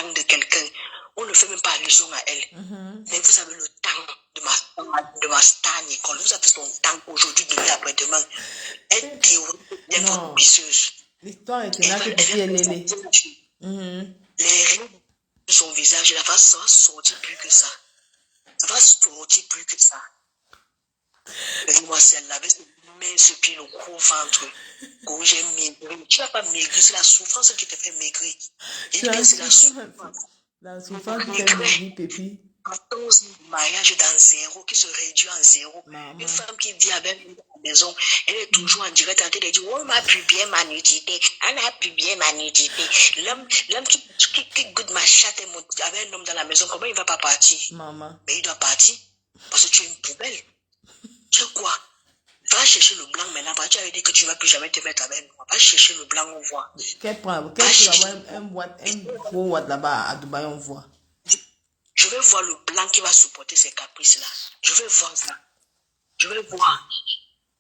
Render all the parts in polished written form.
temps de quelqu'un, on ne fait même pas allusion à elle. Mais vous avez le temps de ma star Nicole. Vous avez son temps aujourd'hui, demain, après-demain. Elle théorie bien votre ambitieuse. L'histoire est là que Pipi est lélé. Les rides de son visage, ça va sortir plus que ça. Ça va sortir plus que ça. Moi, celle-là, avec ses mains sur pied, le gros ventre, que j'ai maigri. Tu n'as pas maigri, c'est la souffrance qui te fait maigrir. Et bien, c'est la souffrance. La souffrance qui fait maigrir, Pépi. 14 mariage dans zéro, qui se réduit en zéro. Maman. Une femme qui vit avec nous à la maison, elle est toujours en direct en train de dire, oh, on m'a pu bien ma nudité, on a pu bien ma nudité. L'homme qui goûte ma chatte avec un homme dans la maison, comment il ne va pas partir? Maman. Mais il doit partir, parce que tu es une poubelle. Tu sais quoi? Va chercher le blanc maintenant, parce que tu avais dit que tu ne vas plus jamais te mettre avec moi. Va chercher le blanc, on voit. Quel gros watt là-bas à Dubaï, on voit. Je vais voir le blanc qui va supporter ces caprices-là. Je vais voir ça. Je vais voir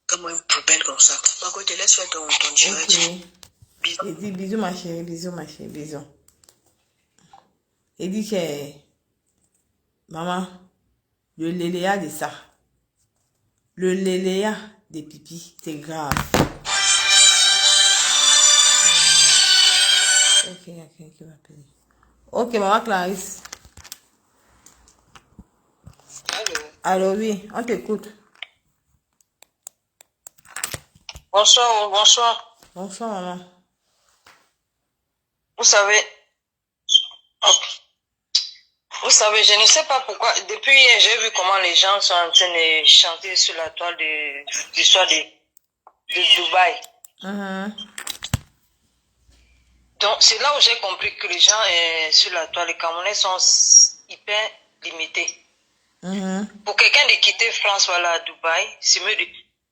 comment une poubelle comme ça. Par contre, je te laisse faire ton direct. Okay. Bisous. Il dit bisous ma chérie, bisous. Il dit que maman, le léléa de ça, le léléa des Pipi, c'est grave. Ok, qui va appeler. Ok, maman Clarisse. Allô, oui, on t'écoute. Bonsoir. Bonsoir, maman. Vous savez, je ne sais pas pourquoi. Depuis hier, j'ai vu comment les gens sont en train de chanter sur la toile de l'histoire de Dubaï. Donc, c'est là où j'ai compris que les gens sur la toile, les Camerounais sont hyper limités. Pour quelqu'un de quitter France, voilà, à Dubaï, c'est mieux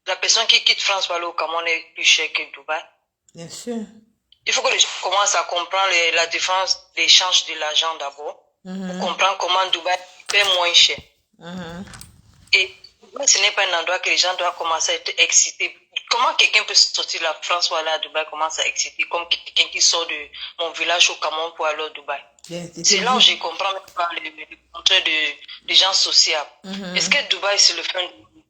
la personne qui quitte France, voilà, au Cameroun est plus cher que Dubaï. Bien sûr. Il faut que les gens commencent à comprendre la différence d'échange de l'argent d'abord. Pour comprendre comment Dubaï paie moins cher. Et ce n'est pas un endroit que les gens doivent commencer à être excités. Comment quelqu'un peut sortir de la France ou aller à Dubaï commence à exciter comme quelqu'un qui sort de mon village au Cameroun pour aller à Dubaï? C'est là où je comprends même pas le contraire des gens sociables. Est-ce que Dubaï c'est le fin du monde?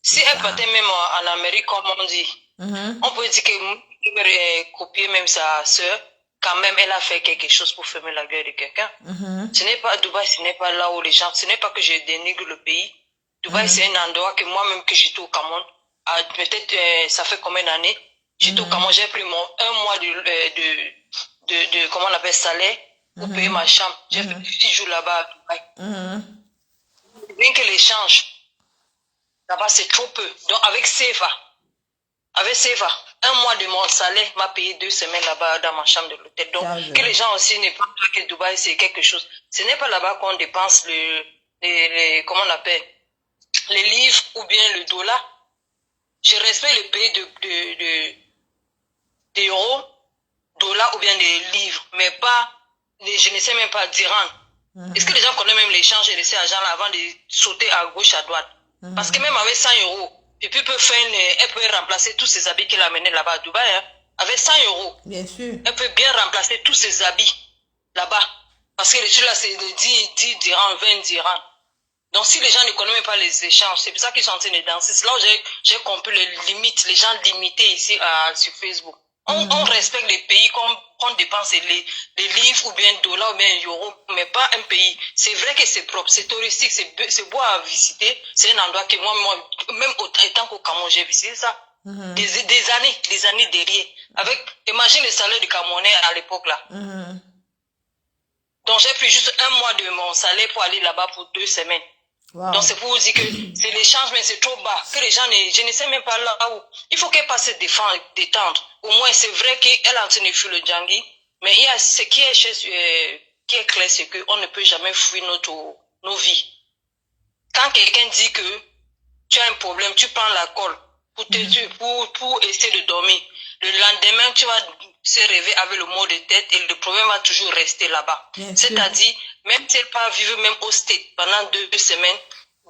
Si elle partait même en Amérique, comme on dit, on peut dire que copier même sa sœur, quand même elle a fait quelque chose pour fermer la gueule de quelqu'un. Ce n'est pas Dubaï, ce n'est pas là où les gens, ce n'est pas que je dénigre le pays. Dubaï c'est un endroit que moi-même que j'étais au Cameroun, peut-être ça fait combien d'années, j'étais au Cameroun, j'ai pris un mois de comment on appelle salaire pour payer ma chambre. J'ai fait 6 jours là-bas à Dubaï. Bien que l'échange là-bas c'est trop peu. Donc avec Seva, un mois de mon salaire m'a payé 2 semaines là-bas dans ma chambre de l'hôtel. Donc que les gens aussi ne pensent pas que Dubaï c'est quelque chose. Ce n'est pas là-bas qu'on dépense comment on appelle, les livres ou bien le dollar. Je respecte le pays d'euros, dollars ou bien des livres, mais pas, je ne sais même pas dirham. Est-ce que les gens connaissent même l'échange de ces agents-là avant de sauter à gauche, à droite? Parce que même avec 100 euros, elle peut remplacer tous ses habits qu'elle a amenés là-bas à Dubaï. Hein. Avec 100 euros, bien sûr, elle peut bien remplacer tous ses habits là-bas. Parce que celui-là, c'est de 10 dirhams, 20 dirhams. Donc, si les gens ne connaissent pas les échanges, c'est pour ça qu'ils sont en train de danser. C'est là où j'ai compris les limites, les gens limités ici sur Facebook. On respecte les pays qu'on dépense les livres ou bien dollars ou bien euros, mais pas un pays. C'est vrai que c'est propre, c'est touristique, c'est beau à visiter. C'est un endroit que moi même étant qu'au Cameroun, j'ai visité ça. Des années derrière. Imagine le salaire du Camerounais à l'époque là. Donc, j'ai pris juste un mois de mon salaire pour aller là-bas pour 2 semaines. Wow. Donc, c'est pour vous dire que c'est l'échange, mais c'est trop bas. Que les gens, je ne sais même pas là où. Il faut qu'elle passe détendre. Au moins, c'est vrai qu'elle a en train de fuir le Djangui. Mais il y a ce qui est clair, c'est qu'on ne peut jamais fuir nos vies. Quand quelqu'un dit que tu as un problème, tu prends l'alcool pour essayer de dormir. Le lendemain, tu vas se réveiller avec le mot de tête et le problème va toujours rester là-bas. C'est-à-dire, même si elle part vivre même au State pendant 2 semaines,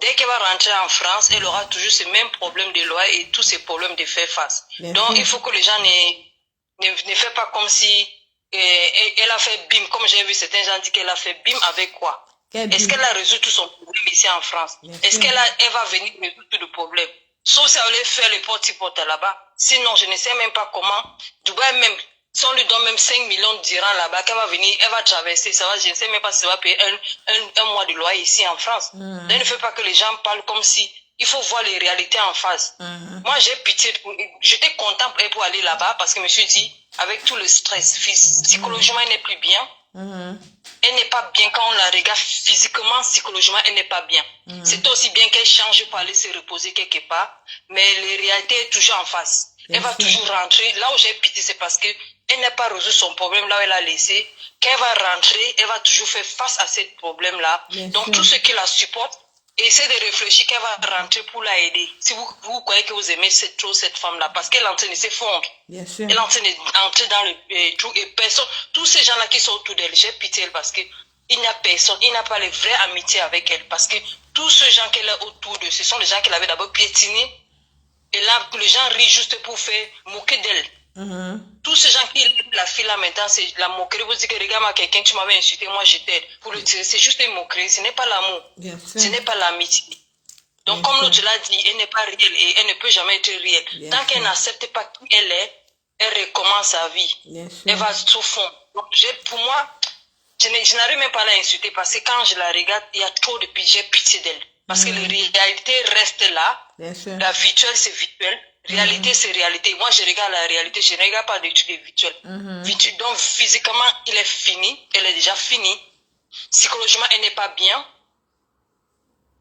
dès qu'elle va rentrer en France, elle aura toujours ce même problème de loyer et tous ces problèmes de faire face. Donc, il faut que les gens ne fassent pas comme si elle a fait bim, comme j'ai vu certains gens dire qu'elle a fait bim avec quoi? Est-ce qu'elle a résolu tout son problème ici en France? Est-ce qu'elle va venir résoudre tout le problème? Sauf si elle allait faire le porte-porte là-bas. Sinon, je ne sais même pas comment. Dubaï même, si on lui donne même 5 millions de dirhams là-bas, qu'elle va venir, elle va traverser, ça va, je ne sais même pas si elle va payer un mois de loyer ici en France. Donc, il ne faut pas que les gens parlent comme si, il faut voir les réalités en face. Moi, j'ai pitié, j'étais content pour aller là-bas parce que je me suis dit, avec tout le stress, psychologiquement, elle n'est plus bien. Elle n'est pas bien quand on la regarde physiquement, psychologiquement, elle n'est pas bien. C'est aussi bien qu'elle change pour aller se reposer quelque part, mais les réalités est toujours en face. Elle va toujours rentrer. Là où j'ai pitié, c'est parce que elle n'a pas résolu son problème là où elle a laissé. Quand elle va rentrer, elle va toujours faire face à ce problème-là. Donc, tous ceux qui la supportent, essayez de réfléchir qu'elle va rentrer pour la aider. Si vous croyez que vous aimez trop cette femme-là, parce qu'elle est en train de s'effondrer. Elle est en train d'entrer dans le trou et personne, tous ces gens-là qui sont autour d'elle, j'ai pitié parce que il n'y a personne, il n'a pas les vraies amitiés avec elle. Parce que tous ces gens qu'elle a autour d'elle, ce sont les gens qu'elle avait d'abord piétinés. Et là, les gens rient juste pour faire moquer d'elle. Tous ces gens qui la fille là maintenant, c'est la moquerie. Vous dites que regarde-moi quelqu'un, tu m'avais insulté, moi je t'aide. Pour le tirer, c'est juste une moquerie, ce n'est pas l'amour. Ce n'est pas l'amitié. Donc comme l'autre l'a dit, elle n'est pas réelle et elle ne peut jamais être réelle. Tant qu'elle n'accepte pas qui elle est, elle recommence sa vie. Elle va tout fond. Donc pour moi, je n'arrive même pas à l'insulter parce que quand je la regarde, il y a trop de pitié, j'ai pitié d'elle. Parce que la réalité reste là. La virtuelle, c'est virtuel. Réalité, c'est réalité. Moi, je regarde la réalité, je ne regarde pas des trucs virtuels. Donc, physiquement, il est fini. Elle est déjà finie. Psychologiquement, elle n'est pas bien.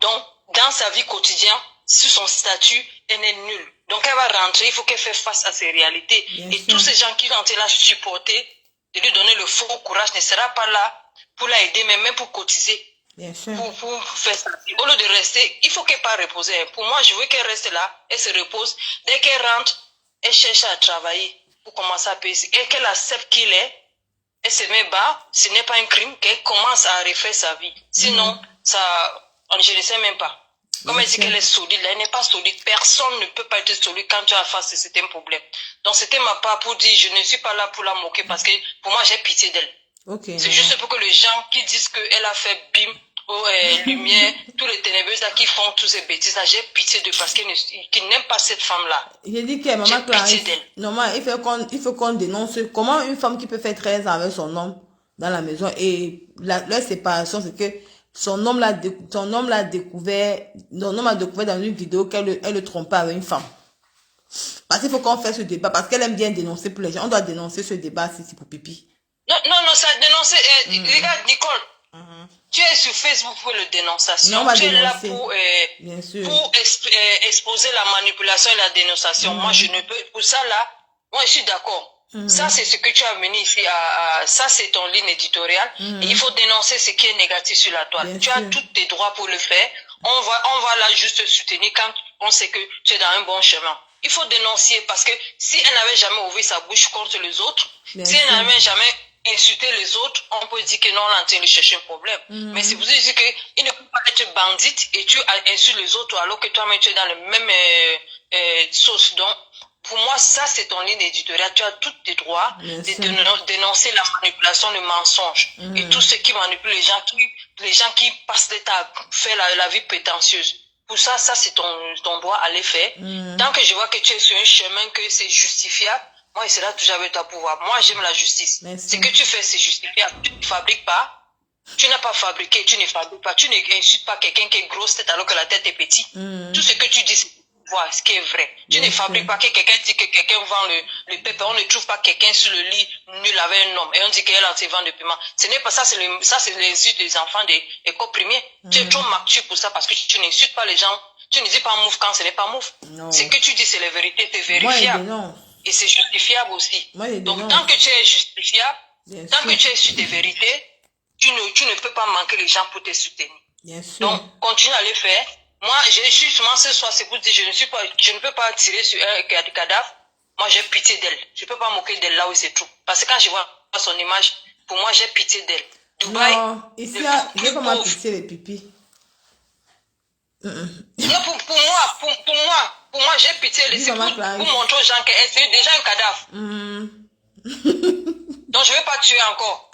Donc, dans sa vie quotidienne, sur son statut, elle est nulle. Donc, elle va rentrer, il faut qu'elle fasse face à ces réalités. Et tous ces gens qui ont été là supporter, de lui donner le faux courage, ne sera pas là pour la aider, mais même pour cotiser. Pour faire ça. Au lieu de rester, il faut qu'elle pas reposer. Pour moi, je veux qu'elle reste là, elle se repose. Dès qu'elle rentre, elle cherche à travailler pour commencer à payer. Et qu'elle accepte qu'il est, elle se met bas, ce n'est pas un crime, qu'elle commence à refaire sa vie. Sinon, je ne sais même pas. Comme elle dit qu'elle est solide, elle n'est pas solide. Personne ne peut pas être solide quand tu as face à certains problèmes. Donc c'était ma part pour dire, je ne suis pas là pour la moquer parce que pour moi, j'ai pitié d'elle. C'est juste pour que les gens qui disent qu'elle a fait bim, lumière, tous les ténébreux là qui font toutes ces bêtises là, j'ai pitié d'eux parce qu'ils n'aiment pas cette femme-là. J'ai dit que maman Clarisse, normalement, il faut qu'on dénonce comment une femme qui peut faire 13 ans avec son homme dans la maison et leur séparation, c'est que son homme l'a découvert dans une vidéo qu'elle le trompait avec une femme. Parce qu'il faut qu'on fasse ce débat, parce qu'elle aime bien dénoncer pour les gens. On doit dénoncer ce débat si c'est pour pipi. Non, ça a dénoncé. Regarde, Nicole, tu es sur Facebook pour le dénonciation. Tu es là pour exposer la manipulation et la dénonciation. Moi, je ne peux. Pour ça, là, moi, je suis d'accord. Ça, c'est ce que tu as mené ici. Ça, c'est ton ligne éditoriale. Et il faut dénoncer ce qui est négatif sur la toile. Tu as tous tes droits pour le faire. On va là juste soutenir quand on sait que tu es dans un bon chemin. Il faut dénoncer parce que si elle n'avait jamais ouvert sa bouche contre les autres, si elle n'avait jamais insulté les autres, on peut dire que non, on est en train de chercher un problème. Mais si vous dites qu'il ne peut pas être bandite et tu insultes les autres alors que toi-même tu es dans le même sauce. Donc, pour moi, ça c'est ton ligne éditoriale. Tu as tous tes droits de dénoncer la manipulation, le mensonge. Et tout ce qui manipule les gens qui passent le temps à faire la vie prétentieuse. Pour ça, c'est ton droit à les faire. Tant que je vois que tu es sur un chemin que c'est justifiable, moi, il sera toujours avec toi pour voir. Moi, j'aime la justice. Ce que tu fais, c'est justifiable. Tu ne fabriques pas. Tu n'as pas fabriqué, tu ne fabriques pas. Tu n'insultes pas quelqu'un qui est grosse tête alors que la tête est petite. Tout ce que tu dis, c'est voir ce qui est vrai. Tu ne fabriques pas que quelqu'un dit que quelqu'un vend le pépé. On ne trouve pas quelqu'un sur le lit nul avec un homme. Et on dit qu'elle a vend de piment. Ce n'est pas ça, c'est l'insulte des enfants des écoles primaires. Tu es trop mature pour ça parce que tu n'insultes pas les gens. Tu ne dis pas mouf quand ce n'est pas mouf. Ce que tu dis, c'est la vérité, c'est vérifiable. Et c'est justifiable aussi. Donc, tant que tu es justifiable, tant que tu es sur des vérités, tu ne peux pas manquer les gens pour te soutenir. Donc, continue à le faire. Moi, je suis seulement ce soir, c'est pour dire, je ne peux pas tirer sur un cadavre. Moi, j'ai pitié d'elle. Je ne peux pas moquer d'elle là où c'est tout. Parce que quand je vois son image, pour moi, j'ai pitié d'elle. Dubaï. Non, ici, j'ai comment pitié les pipis. Non, pour moi, j'ai pitié les pour montrer aux gens que c'est déjà un cadavre. Donc, je ne vais pas tuer encore.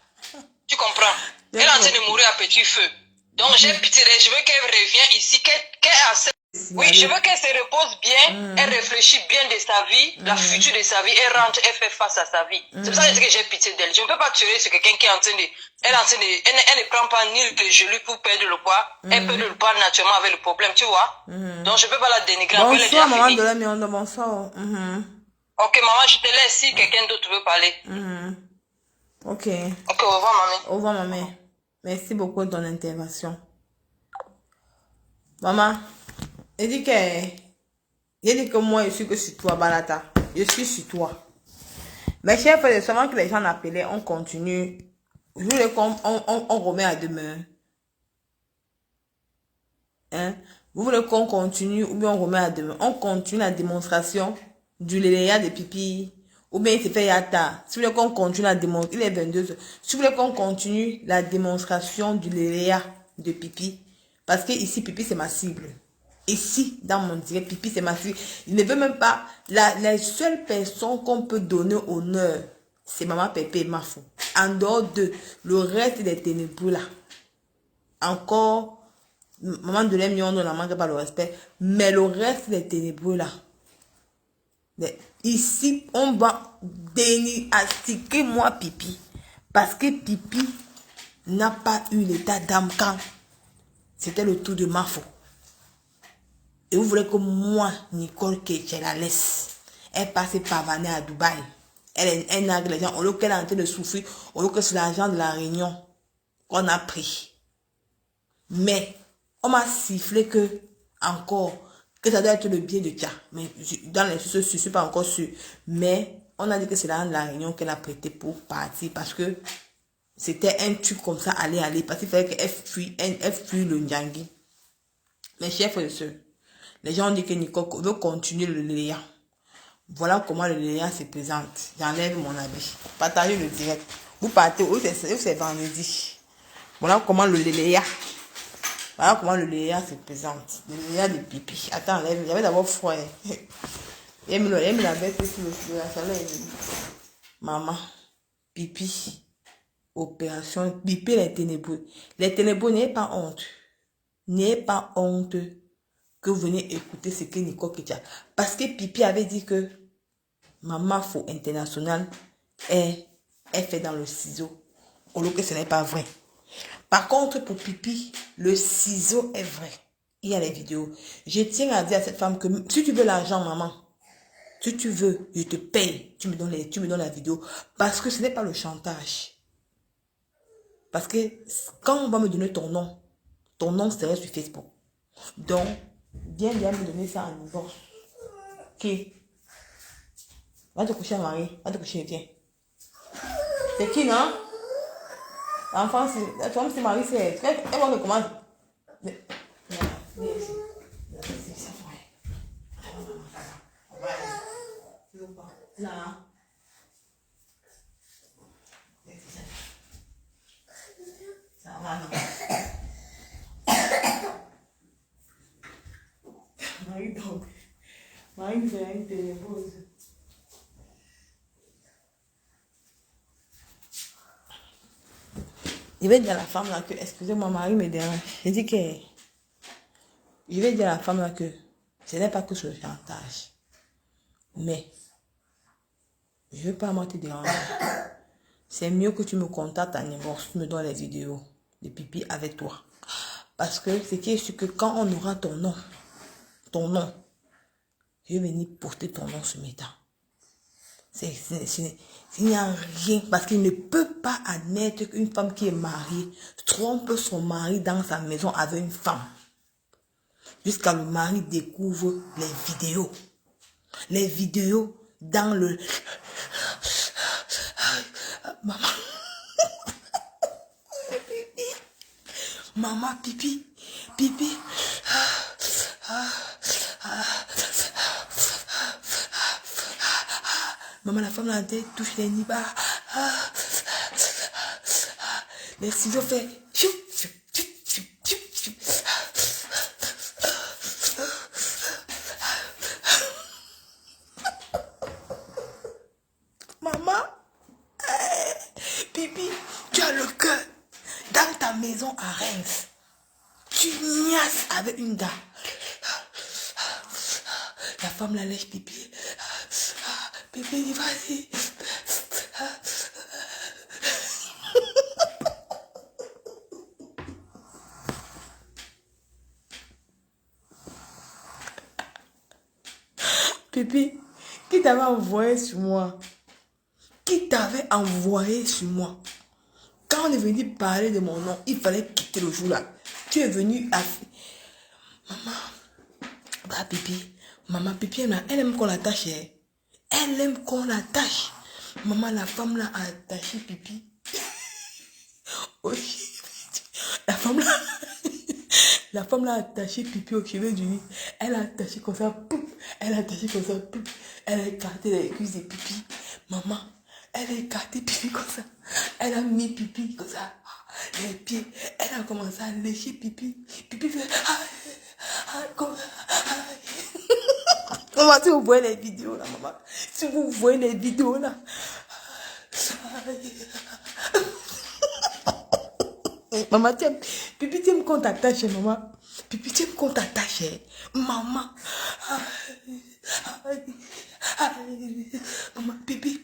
Tu comprends? Elle est en train de mourir à petit feu. Donc, j'ai pitié d'elle. Je veux qu'elle revienne ici, qu'elle accepte. Oui, je veux qu'elle se repose bien, elle réfléchit bien de sa vie, la future de sa vie, elle rentre, elle fait face à sa vie. C'est pour ça que je dis que j'ai pitié d'elle. Je ne peux pas tuer sur quelqu'un qui est en train de... Elle ne prend pas ni le gelé pour perdre le poids. Elle perd le poids naturellement avec le problème, tu vois. Donc, je ne peux pas la dénigrer. Bonsoir, maman de la Mionde, bonsoir. Ok, maman, je te laisse si quelqu'un d'autre veut parler. Ok. Ok, au revoir, maman. Au revoir, maman. Merci beaucoup de ton intervention. Maman, il dit que moi, je suis que sur toi, Balata. Je suis sur toi. Mes chers frères, seulement que les gens l'appelaient, on continue. Je voulais on remet à demain. Hein? Vous voulez qu'on continue ou bien on remet à demain? On continue la démonstration du léléa de pipi. Ou bien il se fait yata. Si vous voulez qu'on continue la démonstration, il est 22 heures. Si vous voulez qu'on continue la démonstration du léléa de pipi. Parce que ici, pipi, c'est ma cible. Ici, dans mon direct, pipi, c'est ma cible. Il ne veut même pas. La seule personne qu'on peut donner honneur, c'est Maman Pépé et Mafou. En dehors de le reste des ténébreux là. Encore, Maman de l'aime, on ne manque pas le respect. Mais le reste des ténébreux là. Ici, on va déniastiquer moi pipi. Parce que pipi n'a pas eu l'état d'âme quand c'était le tour de Mafou. Et vous voulez que moi, Nicole Ketche, la laisse. Elle passe pavaner à Dubaï. Elle nague les gens. Au lieu qu'elle est en train de souffrir, au lieu que c'est l'argent de la réunion qu'on a pris. Mais, on m'a sifflé que, encore, que ça doit être le bien de Tcha. Mais dans les choses, je ne suis pas encore sûre. Mais, on a dit que c'est l'argent de la réunion qu'elle a prêté pour partir. Parce que c'était un truc comme ça, aller. Parce qu'il fallait qu'elle fuit le Ndjangi. Mes chers frères et sœurs, les gens ont dit que Nicole veut continuer le léa. Voilà comment le léa se présente. J'enlève mon habit. Partagez le direct. Vous partez, c'est vendredi. Voilà comment le léa. Voilà comment le léa se présente. Le léa de pipi. Attends, j'avais d'abord froid. Il me l'avait fait sur le chaleur. Maman, pipi, opération, pipi les ténébreux. Les ténébreux, n'ayez pas honte. N'ayez pas honte que vous venez écouter ce que Nicole Ketcha. Parce que Pipi avait dit que Maman Faux International est fait dans le ciseau. Au lieu que ce n'est pas vrai. Par contre, pour Pipi, le ciseau est vrai. Il y a les vidéos. Je tiens à dire à cette femme que si tu veux l'argent, maman, si tu veux, je te paye. Tu me donnes la vidéo. Parce que ce n'est pas le chantage. Parce que quand on va me donner ton nom serait sur Facebook. Donc, viens me donner ça en divorce. Qui? Va te coucher, Marie. Va te coucher, viens. C'est qui, non? L'enfant, c'est Marie, c'est... Elle va recommencer. Ça va, non? Marie, donc. Marie, c'est une téléphone. Je vais dire à la femme là que, excusez-moi, Marie me dérange. Je dis que, je vais dire à la femme là que, ce n'est pas que sur le chantage. Mais, je ne veux pas moi te déranger. C'est mieux que tu me contactes à n'importe, tu me donnes les vidéos de pipi avec toi. Parce que ce qui est sûr que quand on aura ton nom, je vais venir porter ton nom sur mes dents. Il n'y a rien, parce qu'il ne peut pas admettre qu'une femme qui est mariée trompe son mari dans sa maison avec une femme. Jusqu'à le mari découvre les vidéos. Les vidéos dans le... Maman. Maman, pipi. Pipi. Maman, la femme là, elle touche les nibas. Les ciseaux fait. Maman. dans ta maison à Reims, tu niasses avec une gars. La femme la lèche pipi. Bébé, vas-y. Pipi, qui t'avait envoyé sur moi? Qui t'avait envoyé sur moi? Quand on est venu parler de mon nom, il fallait quitter le jour là. Tu es venu à... Maman, bah Pipi, maman Pipi, elle aime qu'on l'attache. Elle aime qu'on l'attache. Maman, la femme là a attaché Pipi. La femme là... La femme là a attaché Pipi au cheveu du lit. Elle a attaché comme ça, pouf. Elle a attaché comme ça, pouf. Elle a écarté les cuisses de Pipi. Maman, elle a écarté Pipi comme ça. Elle a mis Pipi comme ça. Les pieds. Elle a commencé à lécher Pipi. Pipi fait... Maman, si vous voyez les vidéos là, maman. Si vous voyez les vidéos là. Maman, Pipi, tu aimes qu'on t'attache, maman. Pipi, tu aimes qu'on t'attache, maman. Maman, Pipi.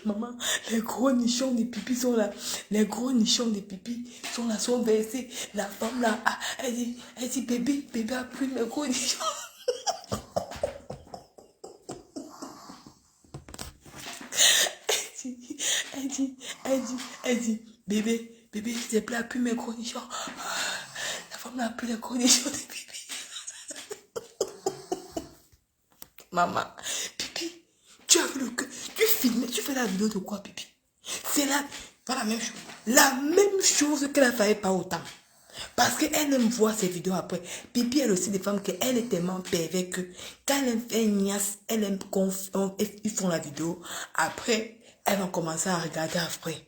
Maman, les gros nichons de Pipi sont là. Les gros nichons de Pipi sont là, sont versés. La femme là, elle dit, bébé a pris mes gros nichons. Elle dit, bébé, s'il te plaît, appuie mes cornichons. La femme n'a plus les cornichons de Pipi. Maman, Pipi, tu as vu le cœur, tu filmes, tu fais la vidéo de quoi, Pipi? C'est pas la même chose. La même chose qu'elle a fait pas autant. Parce qu'elle aime voir ses vidéos après. Pipi, elle aussi des femmes qu'elle est tellement pervers que quand elle aime faire niasse, elle aime ils font la vidéo. Après, elle va commencer à regarder après.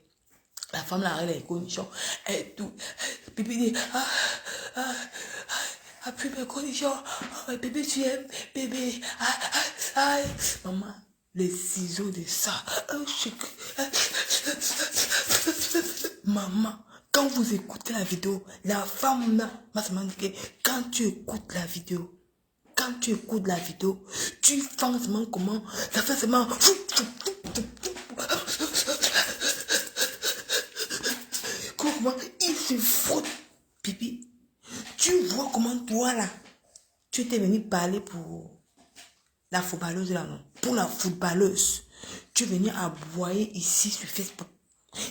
La femme là, elle a les cornichons. Et tout. Pipi dit, appuie mes cornichons. Bébé, tu aimes. Bébé. Maman, les ciseaux de ça. Maman, quand vous écoutez la vidéo, la femme là, m'a dit que quand tu écoutes la vidéo, tu fais seulement comment, ça fait seulement... Comment il se frotte, Pipi. Tu vois comment toi là, tu étais venu parler pour la footballeuse là, non? Pour la footballeuse. Tu es venu aboyer ici sur Facebook.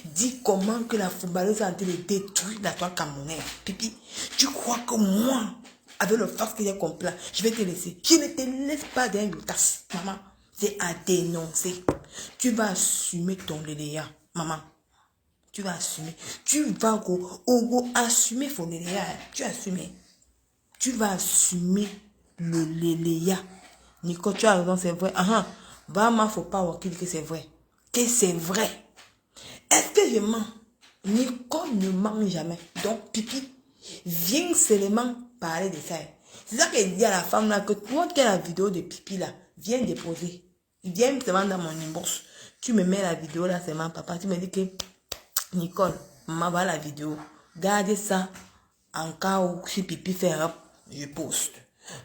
Dis comment que la footballeuse a été de détruire la toile camerounaise. Pipi, tu crois que moi, avec le face que j'ai compris, je vais te laisser. Je ne te laisse pas derrière le tasse. Maman, c'est à dénoncer. Tu vas assumer ton léléa, maman. Tu vas assumer. Tu vas assumer ton léléa. Tu assumes. Tu vas assumer le léléa. Nico, tu as raison, c'est vrai. Vraiment, faut pas dire que c'est vrai. Que c'est vrai. Est-ce que je mens? Nicole ne ment jamais. Donc, Pipi, viens seulement parler de ça. C'est ça qu'elle dit à la femme là, que toi qui as la vidéo de Pipi là, viens déposer. Viens seulement dans mon inbox. Tu me mets la vidéo là, c'est ma papa. Tu me dis que, Nicole, maman va la vidéo. Gardez ça en cas où si Pipi fait un je poste.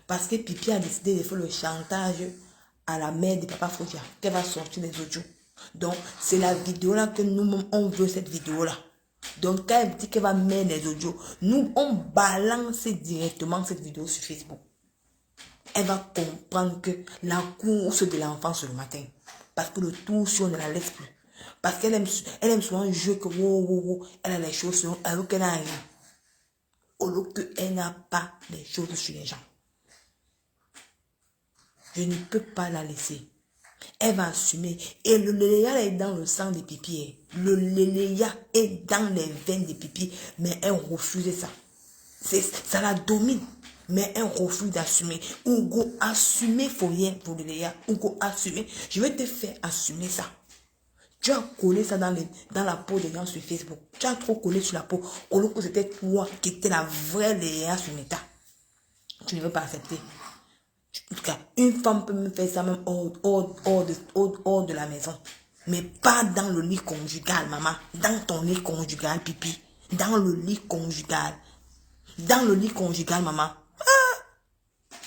Parce que Pipi a décidé de faire le chantage à la mère de papa Foutia, qu'elle va sortir les audios. Donc, c'est la vidéo là que nous, on veut cette vidéo là. Donc, quand elle dit qu'elle va mettre les audios, nous, on balance directement cette vidéo sur Facebook. Elle va comprendre que la course de l'enfance le matin. Parce que le tout sur on ne la laisse plus. Parce qu'elle aime souvent un jeu que elle a les choses sur alors qu'elle n'a rien. Au lieu qu'elle n'a pas les choses sur les gens. Je ne peux pas la laisser. Elle va assumer. Et le léléa est dans le sang des Pipi. Le léléa est dans les veines des Pipi. Mais elle refuse ça. Ça la domine. Mais elle refuse d'assumer. Ougo, assumer, faut rien pour le léléa. Ougo, assumer. Je vais te faire assumer ça. Tu as collé ça dans la peau des gens sur Facebook. Tu as trop collé sur la peau. Au lieu que c'était toi qui étais la vraie léléa sur l'état. Tu ne veux pas accepter. En tout cas, une femme peut me faire ça même hors de la maison. Mais pas dans le lit conjugal, maman. Dans ton lit conjugal, pipi. Dans le lit conjugal. Dans le lit conjugal, maman.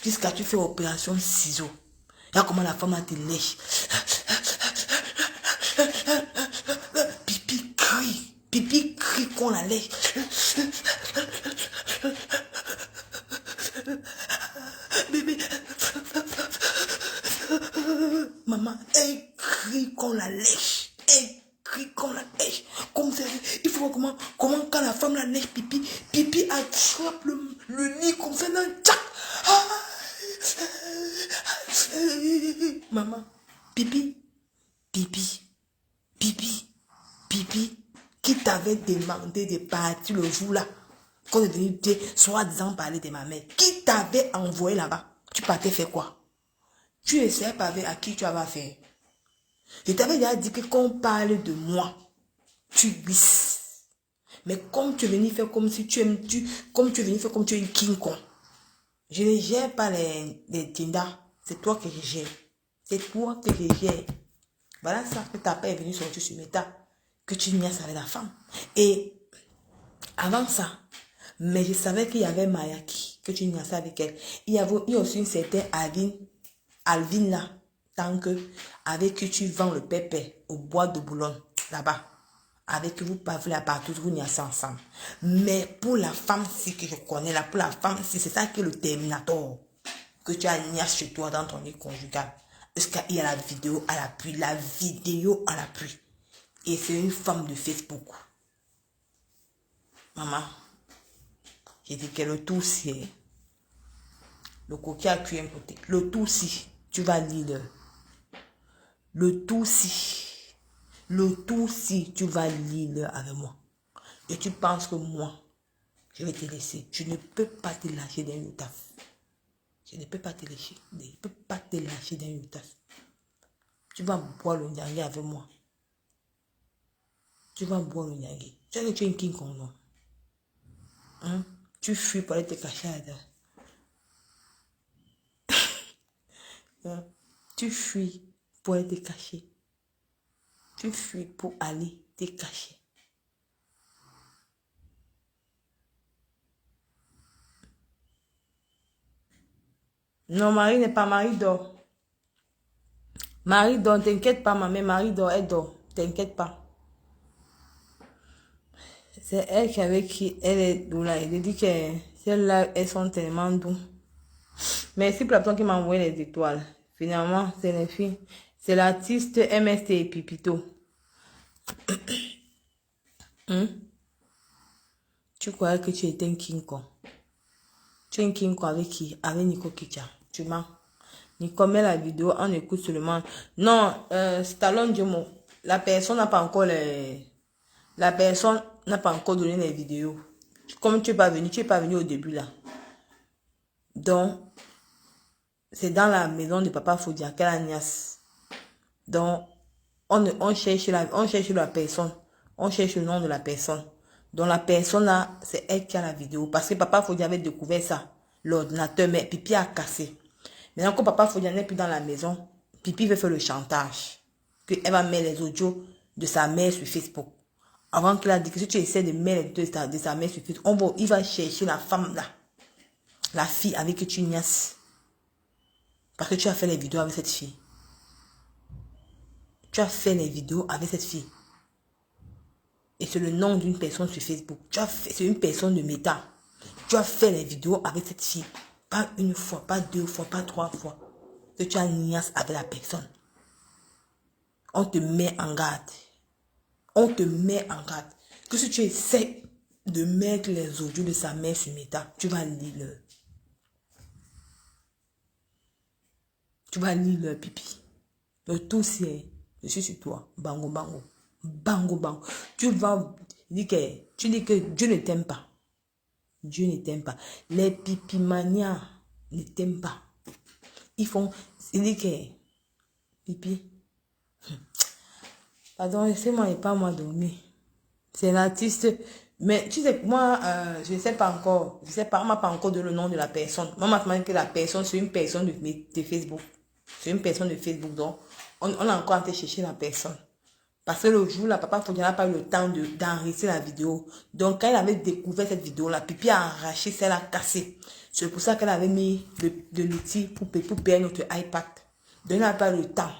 Jusqu'à tu fais opération ciseaux. Regarde comment la femme te lèche. Pipi crie. Pipi crie qu'on la lèche. Bébé. Maman, elle crie qu'on la lèche. Elle crie qu'on la lèche. Comme ça, il faut voir comment quand la femme la lèche, pipi attrape le nid comme ça dans tchac. Maman, pipi, qui t'avait demandé de partir le jour là, quand on est venu soi-disant parler de ma mère, qui t'avait envoyé là-bas, tu partais faire quoi? Tu essaies pas avec à qui tu avais affaire. Je t'avais déjà dit que quand on parle de moi, tu glisses. Mais comme tu es venu faire comme si tu es une King Kong. Je ne gère pas les Tinder. C'est toi que je gère. C'est toi que je gère. Voilà ça que ta père est venu sortir sur Meta. Que tu niaises avec la femme. Et avant ça, mais je savais qu'il y avait Mayaki, que tu niaises avec elle. Il y a aussi une certaine Alvin là, tant que avec qui tu vends le pépé au bois de Boulogne, là-bas. Avec vous parlez là partout, vous niaisez ensemble. Mais pour la femme si que je connais là, pour la femme si c'est ça qui est le Terminator. Que tu as niaise chez toi dans ton lit conjugal. Parce qu'il y a la vidéo à l'appui. La vidéo à l'appui. Et c'est une femme de Facebook. Maman, j'ai dit que le tout si le coquille a cuit un côté. Le tout si tu vas lire le tout si tu vas lire avec moi. Et tu penses que moi, je vais te laisser. Je ne peux pas te lâcher d'un youtaf. Je ne peux pas te lâcher. Je ne peux pas te lâcher d'un youtaf. Tu vas boire le nyangé avec moi. Tu vas boire le nyangé. Tu sais que tu es une King Kong, non? Hein? Tu fuis pour aller te cacher là-dedans. Hein? Tu fuis pour aller te cacher. Tu fuis pour aller te cacher. Non, Marie n'est pas, Marie dort. Marie dort, t'inquiète pas, ma mère, Marie dort, elle dort, t'inquiète pas. C'est elle qui avec qui elle est doux là. Elle dit que celles-là, elles sont tellement douces. Merci Platon qui m'a envoyé les étoiles. Finalement, c'est les filles. C'est l'artiste MST et Pipito. Tu croyais que tu étais un King Kong. Tu es un King Kong avec qui? Avec Nico Kicha. Tu mens. Nico met la vidéo, on écoute seulement. Non, Stallone Diomo. La personne n'a pas encore La personne n'a pas encore donné les vidéos. Comme tu es pas venu au début là. Donc, c'est dans la maison de Papa Fodia qu'elle a niasse. Donc, on cherche la personne. On cherche le nom de la personne. Donc, la personne là, c'est elle qui a la vidéo. Parce que Papa Fodia avait découvert ça. L'ordinateur, mais Pipi a cassé. Maintenant, quand Papa Fodia n'est plus dans la maison, Pipi veut faire le chantage. Elle va mettre les audios de sa mère sur Facebook. Avant qu'il a dit que si tu essaies de mettre de sa mère sur Facebook, il va chercher la femme là. La fille avec qui tu niaises. Parce que tu as fait les vidéos avec cette fille. Tu as fait les vidéos avec cette fille. Et c'est le nom d'une personne sur Facebook. C'est une personne de Meta. Tu as fait les vidéos avec cette fille. Pas une fois, pas deux fois, pas trois fois. Que tu as niaise avec la personne. On te met en garde. On te met en garde. Que si tu essaies de mettre les audios de sa mère sur Meta, tu vas lire le. Tu vas lire le pipi. Le tout c'est, je suis sur toi. Bango, bango. Bango, bango. Tu dis que Dieu ne t'aime pas. Dieu ne t'aime pas. Les pipimanias ne t'aiment pas. Il dit que pipi. Pardon, laissez-moi et pas moi dormir. C'est l'artiste Mais tu sais, moi, je ne sais pas encore. Je sais pas, on m'a pas encore donné le nom de la personne. Moi, je m'a dit que la personne, c'est une personne de Facebook. C'est une personne de Facebook. Donc, on a encore été chercher la personne. Parce que le jour, là, papa Fodi n'a pas eu le temps d'enregistrer la vidéo. Donc, quand elle avait découvert cette vidéo, la pipi a arraché, celle a cassé. C'est pour ça qu'elle avait mis de l'outil pour payer notre iPad. Donc, elle n'a pas eu le temps.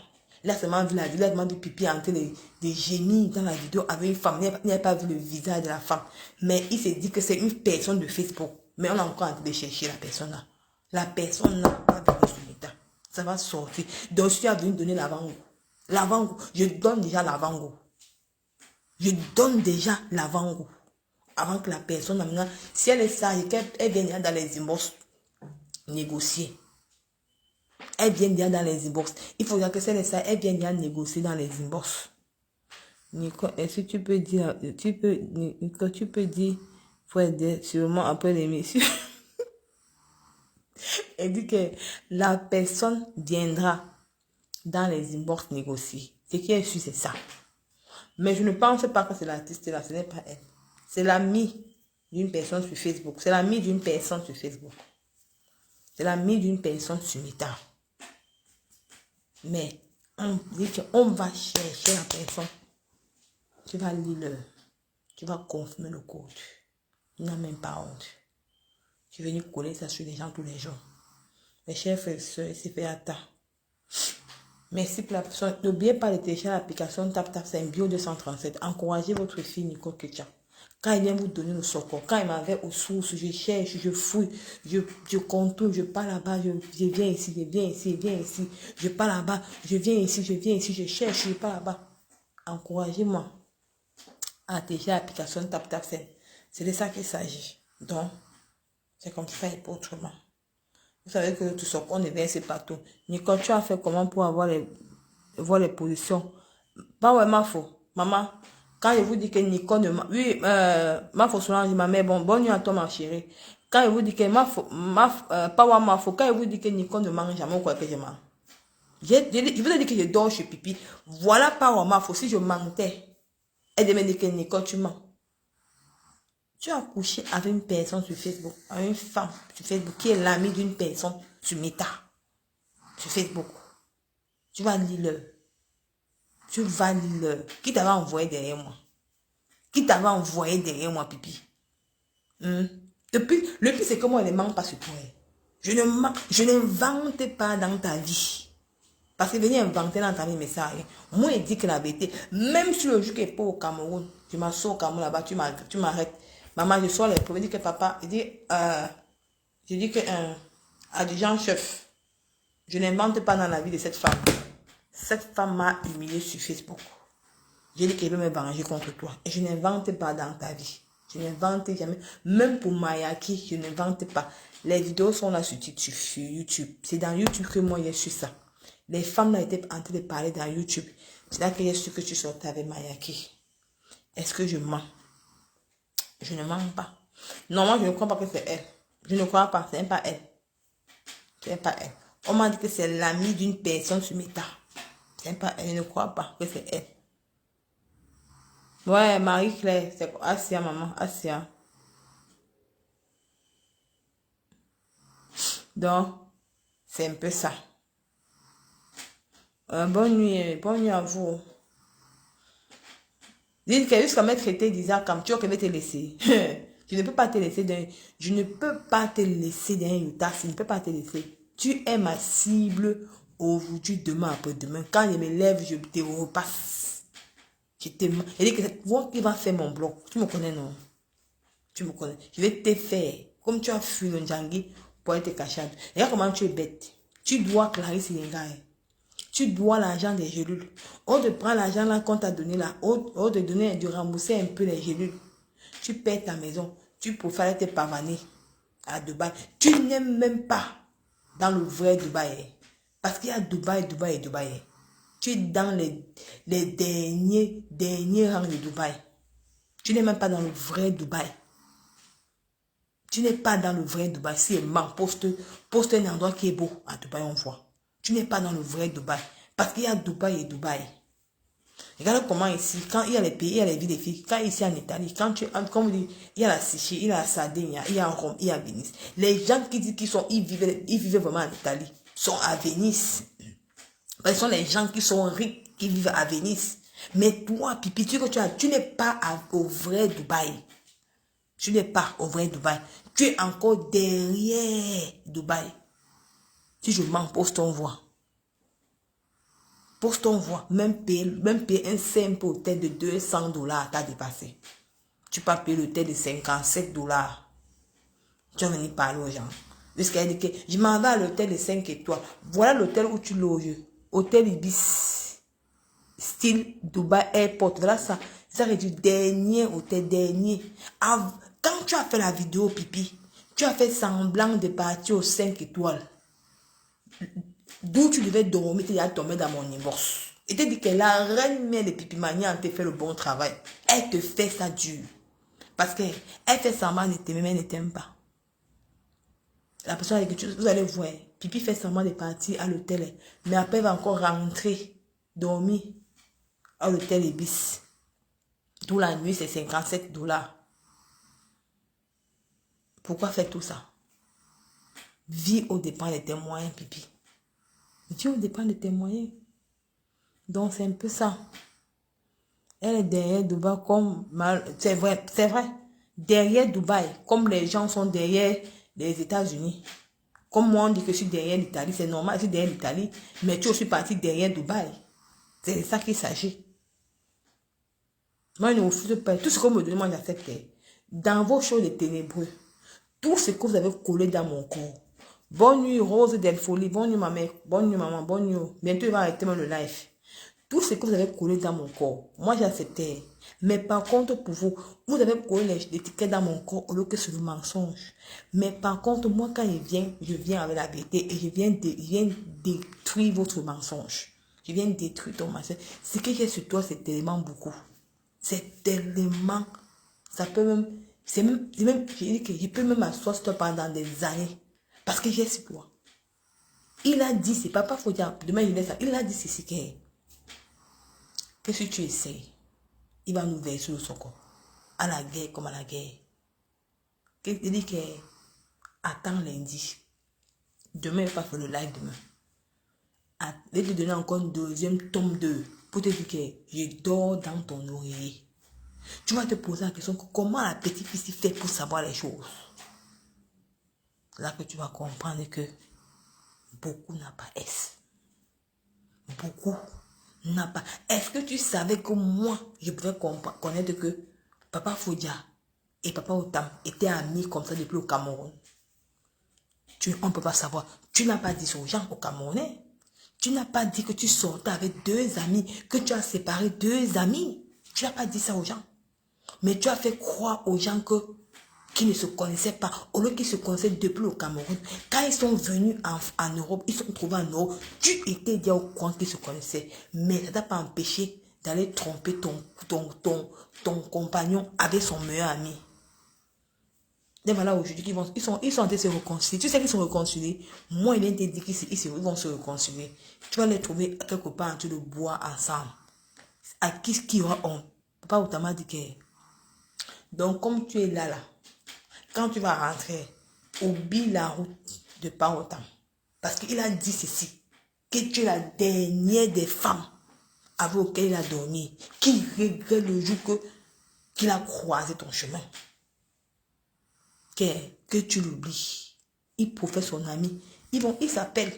Il a seulement vu la vidéo, il a seulement vu pipi en train de gémir dans la vidéo avec une femme. Il n'a pas vu le visage de la femme. Mais il s'est dit que c'est une personne de Facebook. Mais on a encore en train de chercher la personne là. La personne n'a pas vu son état. Ça va sortir. Donc, je suis venu donner l'avant-goût. L'avant-goût. Je donne déjà l'avant-goût. Je donne déjà l'avant-goût. Avant que la personne, maintenant, si elle est sage, qu'elle vient dans les inbox négocier. Elle vient bien dans les inbox. Il faudra que celle ça, elle vient bien négocier dans les inbox. Nico, est-ce que tu peux dire, Nico, tu peux dire, faut aider sûrement après l'émission. Elle dit que la personne viendra dans les inbox négocier. Ce qui est sûr, c'est ça. Mais je ne pense pas que c'est l'artiste là, ce n'est pas elle. C'est l'ami d'une personne sur Facebook. C'est l'ami d'une personne sur Facebook. C'est l'ami d'une personne sur Meta. Mais on dit qu'on va chercher la personne. Tu vas lire tu vas confirmer le code. Tu n'as même pas honte. Tu es venu coller ça sur les gens tous les jours. Mes chers frères et sœurs, c'est fait à ta. Merci pour la personne. N'oubliez pas de télécharger l'application TapTap, c'est un bio 237. Encouragez votre fille Nicole Ketia. Quand il vient vous donner le secours, quand il m'avait aux sources, je cherche, je fouille, je contourne, je pars là-bas, je viens ici, je viens ici, je viens ici, je pars là-bas, je viens ici, je cherche, je pars là-bas. Encouragez-moi à télécharger l'application TapTap, c'est de ça qu'il s'agit. Donc, c'est comme ça et pas autrement. Vous savez que tout ce qu'on est bien, c'est pas tout. Nicole, tu as fait comment pour voir les positions? Pas vraiment faux. Maman, quand je vous dis que Nicole ne mange... Oui, ma faux Solange, ma mère, bonne nuit à toi, ma chérie. Quand je vous dis que pas vraiment faux, quand je vous dis que Nicole ne mange jamais, quoi que je mange. Je vous ai dit que je dors chez pipi. Voilà pas vraiment faux. Si je mentais, elle devait dire que Nicole, tu mens. Tu as couché avec une personne sur Facebook, avec une femme sur Facebook qui est l'amie d'une personne sur Meta, sur Facebook. Tu vas lire l'heure. Tu vas lire l'heure. Qui t'avait envoyé derrière moi? Qui t'avait envoyé derrière moi, pipi? Depuis, le pire, c'est que moi, je ne mens pas sur toi. Je n'invente pas dans ta vie. Parce que venir inventer dans ta vie, mais ça rien. Moi, je dis que la vérité, même si le jour qui est pas au Cameroun, tu m'assois au Cameroun là-bas, tu m'arrêtes. Maman, je sors les preuves, je dis que papa, je dis que adjudant chef, je n'invente pas dans la vie de cette femme. Cette femme m'a humilié sur Facebook. J'ai dit qu'elle veut me venger contre toi. Et je n'invente pas dans ta vie. Je n'invente jamais. Même pour Mayaki, je n'invente pas. Les vidéos sont là sur YouTube. C'est dans YouTube que moi, j'ai su ça. Les femmes là étaient en train de parler dans YouTube. C'est là que j'ai su que tu sortais avec Mayaki. Est-ce que je mens? Je ne mens pas. Non, moi, je ne crois pas que c'est elle. Je ne crois pas. Ce n'est pas elle. Ce n'est pas elle. On m'a dit que c'est l'amie d'une personne sur Meta. Ce n'est pas elle. Je ne crois pas que c'est elle. Ouais, Marie-Claire. C'est quoi? Asia, maman. Asia. Donc, c'est un peu ça. Bonne nuit à vous. Dites que jusqu'à m'être traité disant comme tu vas te laisser. Je ne peux pas te laisser d'un. Je ne peux pas te laisser d'un Utah. Je ne peux pas te laisser. Tu es ma cible aujourd'hui, demain, après-demain. Quand je me lève, je te repasse. Je te. Je dis que c'est toi qui vas faire mon blog. Tu me connais, non? Tu me connais. Je vais te faire. Comme tu as fui le Djangui pour être cachable. Regarde comment tu es bête. Tu dois Clarisse Yengaï. Tu dois l'argent des gélules. On te prend l'argent là qu'on t'a donné là. On te donner de rembourser un peu les gélules. Tu perds ta maison. Tu préfères te pavaner à Dubaï. Tu n'es même pas dans le vrai Dubaï. Parce qu'il y a Dubaï. Tu es dans les derniers rangs de Dubaï. Tu n'es même pas dans le vrai Dubaï. Tu n'es pas dans le vrai Dubaï. Si poste un endroit qui est beau à Dubaï, on voit. Tu n'es pas dans le vrai Dubaï. Parce qu'il y a Dubaï et Dubaï. Regarde comment ici, quand il y a les pays, il y a les villes des filles. Quand ici en Italie, quand tu entre, comme vous dites, il y a la Sicile, il y a la Sardaigne, il y a Rome, il y a Venise. Les gens qui disent ils vivaient vraiment en Italie, sont à Venise. Ce sont les gens qui sont riches, qui vivent à Venise. Mais toi, Pipi, tu n'es pas au vrai Dubaï. Tu n'es pas au vrai Dubaï. Tu es encore derrière Dubaï. Si je mens, pose ton voix. Pose ton voix. Même payer un simple hôtel de $200 t'as dépassé. Tu peux payer l'hôtel de $57. Tu vas venir parler aux gens. Jusqu'à dire que je m'en vais à l'hôtel de 5 étoiles. Voilà l'hôtel où tu loges. Hôtel Ibis. Style Dubai Airport. Voilà ça. Ça c'est du dernier hôtel, dernier. Quand tu as fait la vidéo, Pipi, tu as fait semblant de partir aux 5 étoiles. D'où tu devais dormir, tu as tombé dans mon inbox. Et te dit que la reine mère de Pipi Mania te fait le bon travail. Elle te fait ça dur. Parce qu'elle fait semblant de t'aimer, mais elle ne t'aime pas. La personne avec qui vous allez voir, Pipi fait semblant de partir à l'hôtel. Mais après, elle va encore rentrer, dormir à l'hôtel Ibis. D'où la nuit, c'est $57. Pourquoi faire tout ça? Vis au dépend de tes moyens, Pipi. Vis au dépend de tes moyens. Donc, c'est un peu ça. Elle est derrière Dubaï comme... C'est vrai. Derrière Dubaï, comme les gens sont derrière les États-Unis. Comme moi, on dit que je suis derrière l'Italie. C'est normal, je suis derrière l'Italie. Mais tu es aussi parti derrière Dubaï. C'est de ça qu'il s'agit. Moi, je ne refuse pas. Tout ce qu'on me donne, moi, j'accepte. Dans vos choses de ténébreux, tout ce que vous avez collé dans mon corps. Bonne nuit, Rose Delfolie. Bonne nuit, ma mère. Bonne nuit, maman. Bonne nuit. Bientôt, il va arrêter le live. Tout ce que vous avez collé dans mon corps, moi, j'acceptais. Mais par contre, pour vous, vous avez collé l'étiquette dans mon corps au lieu que c'est le mensonge. Mais par contre, moi, quand je viens avec la vérité et je viens détruire votre mensonge. Je viens détruire ton mensonge. Ce que j'ai sur toi, c'est tellement beaucoup. C'est tellement... Ça peut même... je dis que je peux même m'asseoir sur toi pendant des années. Parce que j'ai sur toi. Il a dit, c'est papa, faut dire, demain il est ça. Il a dit ceci que si tu essayes, il va nous verser le soco. À la guerre comme à la guerre. Il dit que attends lundi. Demain, il va pas faire le live demain. Il va te donner encore une deuxième tome 2 pour te dire que je dors dans ton oreiller. Tu vas te poser la question comment la petite fille fait pour savoir les choses. Là que tu vas comprendre que beaucoup n'a pas S. Beaucoup n'a pas. Est-ce que tu savais que moi, je pouvais connaître que Papa Foudia et Papa Otam étaient amis comme ça depuis le Cameroun? On ne peut pas savoir. Tu n'as pas dit ça aux gens au Camerounais. Tu n'as pas dit que tu sortais avec 2 amis, que tu as séparé 2 amis. Tu n'as pas dit ça aux gens. Mais tu as fait croire aux gens qui ne se connaissaient pas, au lieu qu'ils se connaissaient depuis le Cameroun. Quand ils sont venus en Europe, ils sont trouvés en Europe, tu étais déjà au courant qu'ils se connaissaient. Mais ça ne t'a pas empêché d'aller tromper ton compagnon avec son meilleur ami. Et voilà, aujourd'hui, ils sont en train de se réconcilier. Tu sais qu'ils sont réconciliés. Moi, il vient te dire qu'ils vont se réconcilier. Tu vas les trouver quelque part en train de boire ensemble. À qui aura honte? Papa Outama dit que... Donc, comme tu es là, quand tu vas rentrer, oublie la route de Papa Outama. Parce qu'il a dit ceci, que tu es la dernière des femmes avec lesquelles il a dormi, qui regrette le jour qu'il a croisé ton chemin. Que tu l'oublies. Il professe son ami. Ils s'appellent.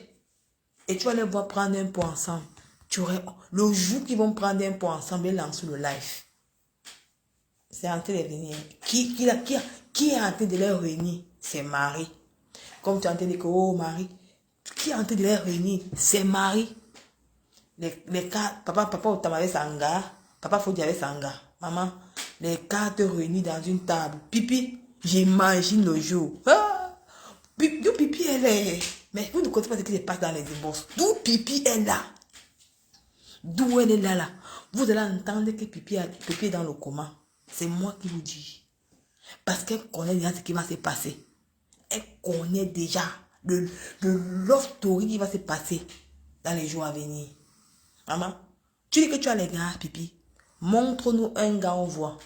Et tu vas les voir prendre un pot ensemble. Le jour qu'ils vont prendre un pot ensemble, ils lancent le live. C'est en train de venir. Qui est en train de les réunir? C'est Marie. Comme tu es en train de dire que, oh Marie, qui est en train de les réunir? C'est Marie. Les cartes, papa Otama avait Sanga, papa Fodi avait Sanga. Maman, les cartes réunies dans une table. Pipi, j'imagine le jour. Ah, d'où Pipi elle est? Mais vous ne connaissez pas ce qui se passe dans les divorces. D'où Pipi est là? D'où elle est là? Vous allez entendre que Pipi est dans le coma. C'est moi qui vous dis. Parce qu'elle connaît déjà ce qui va se passer. Elle connaît déjà le love story qui va se passer dans les jours à venir. Maman, Tu dis que tu as les gars, Pipi. Montre-nous un gars, on voit.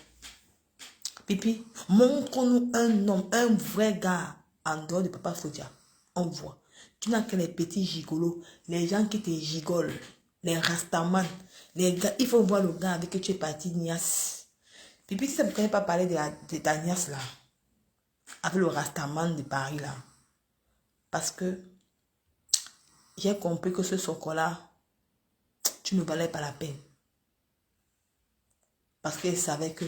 Pipi, montre-nous un homme, un vrai gars, en dehors de Papa Fodia. On voit. Tu n'as que les petits gigolos, les gens qui te gigolent, les rastamans, les gars. Il faut voir le gars avec qui tu es parti, Nias. Pipi, si ça ne connaît pas parler de ta Nias là, avec le rastaman de Paris là, parce que j'ai compris que ce soco-là, tu ne valais pas la peine. Parce qu'elle savait que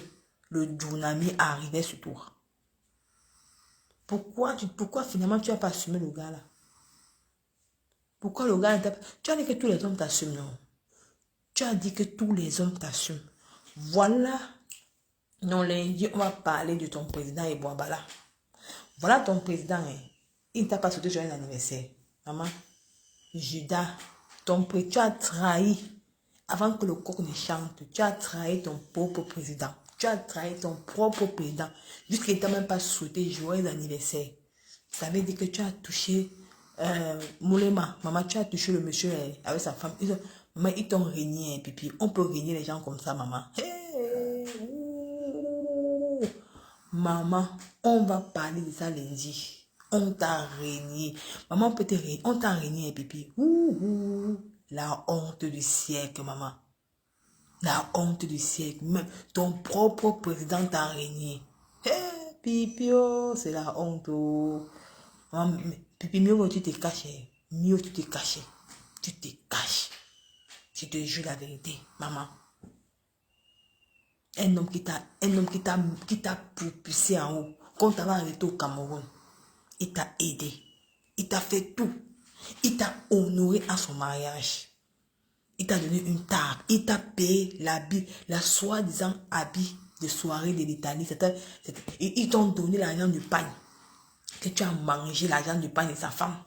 le Djounami arrivait sur toi. Pourquoi finalement tu n'as pas assumé le gars là? Pourquoi le gars n'a pas... Tu as dit que tous les hommes t'assument, non? Tu as dit que tous les hommes t'assument. Voilà. Non, lundi, on va parler de ton président et Boabala. Voilà ton président. Hein. Il ne t'a pas souhaité joyeux anniversaire. Maman, Judas, tu as trahi. Avant que le coq ne chante, tu as trahi ton propre président. Tu as trahi ton propre président. Jusqu'il ne t'a même pas souhaité joyeux anniversaire. Ça veut dire que tu as touché Moulema. Maman, tu as touché le monsieur avec sa femme. Maman, ils t'ont régné, Pipi. On peut régner les gens comme ça, maman. Hey, maman, on va parler de ça lundi. On t'a régné. Maman, on peut te régner. On t'a régné, Pipi. La honte du siècle, maman. La honte du siècle. Même ton propre président t'a régné. Hey, Pipi, oh, c'est la honte. Oh. Maman, Pipi, mieux que tu te caches. Mieux tu te caches. Tu te caches. Je te jure la vérité, maman. Un homme qui t'a poussé en haut. Quand tu avais arrêté au Cameroun, il t'a aidé. Il t'a fait tout. Il t'a honoré à son mariage. Il t'a donné une table. Il t'a payé la soi-disant habit de soirée de l'Italie. Ils t'ont donné l'argent du pain. Que tu as mangé l'argent du pain de sa femme.